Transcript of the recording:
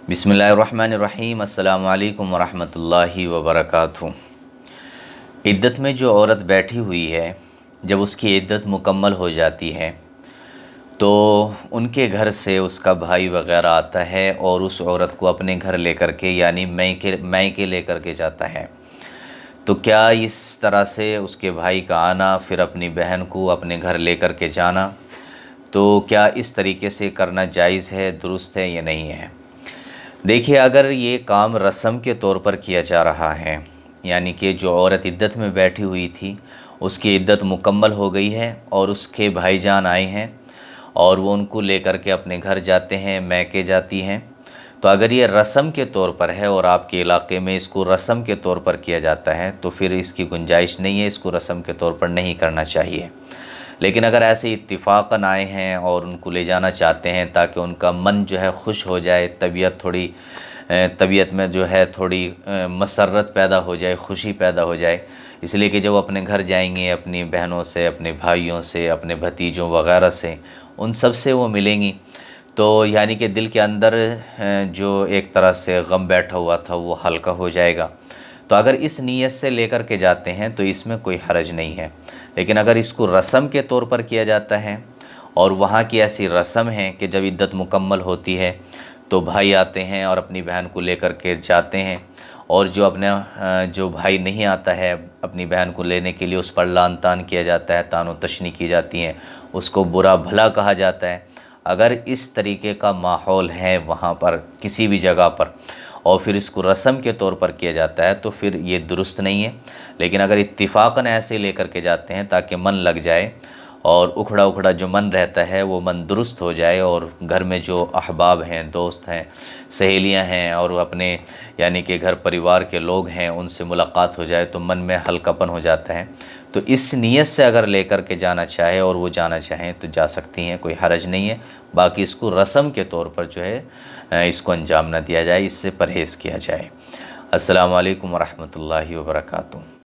बिस्मिल्लाहिर्रहमानिर्रहीम। अस्सलामु अलैकुम वरहमतुल्लाहि वबरकातुहू। इद्दत में जो औरत बैठी हुई है, जब उसकी इद्दत मुकम्मल हो जाती है तो उनके घर से उसका भाई वग़ैरह आता है और उस औरत को अपने घर लेकर के यानी मैके लेकर के जाता है। तो क्या इस तरह से उसके भाई का आना, फिर अपनी बहन को अपने घर लेकर के जाना, तो क्या इस तरीके से करना जायज़ है, दुरुस्त है या नहीं है? देखिए, अगर ये काम रस्म के तौर पर किया जा रहा है, यानी कि जो औरत इद्दत में बैठी हुई थी उसकी इद्दत मुकम्मल हो गई है और उसके भाईजान आए हैं और वो उनको लेकर के अपने घर जाते हैं, मैके जाती हैं, तो अगर ये रस्म के तौर पर है और आपके इलाके में इसको रस्म के तौर पर किया जाता है तो फिर इसकी गुंजाइश नहीं है, इसको रस्म के तौर पर नहीं करना चाहिए। लेकिन अगर ऐसे इत्तिफ़ाक़न आए हैं और उनको ले जाना चाहते हैं ताकि उनका मन जो है खुश हो जाए, तबीयत में जो है थोड़ी मसरत पैदा हो जाए, खुशी पैदा हो जाए, इसलिए कि जब वो अपने घर जाएंगे अपनी बहनों से, अपने भाइयों से, अपने भतीजों वग़ैरह से, उन सब से वो मिलेंगी, तो यानी कि दिल के अंदर जो एक तरह से गम बैठा हुआ था वो हल्का हो जाएगा। तो अगर इस नीयत से लेकर के जाते हैं तो इसमें कोई हरज नहीं है। लेकिन अगर इसको रस्म के तौर पर किया जाता है और वहाँ की ऐसी रस्म है कि जब इद्दत मुकम्मल होती है तो भाई आते हैं और अपनी बहन को लेकर के जाते हैं, और जो भाई नहीं आता है अपनी बहन को लेने के लिए उस पर लान तान किया जाता है, तानो तशनी की जाती है, उसको बुरा भला कहा जाता है। अगर इस तरीके का माहौल है वहाँ पर किसी भी जगह पर और फिर इसको रस्म के तौर पर किया जाता है तो फिर ये दुरुस्त नहीं है। लेकिन अगर इत्तिफ़ाक़न ऐसे लेकर के जाते हैं ताकि मन लग जाए और उखड़ा जो मन रहता है वो मन दुरुस्त हो जाए और घर में जो अहबाब हैं, दोस्त हैं, सहेलियां हैं और अपने यानी कि घर परिवार के लोग हैं उनसे मुलाकात हो जाए तो मन में हल्कापन हो जाता है। तो इस नीयत से अगर लेकर के जाना चाहे और वो जाना चाहें तो जा सकती हैं, कोई हरज नहीं है। बाकी इसको रस्म के तौर पर जो है इसको अंजाम न दिया जाए, इससे परहेज़ किया जाए। अस्सलामु अलैकुम वरहमतुल्लाहि वबरकातुहू।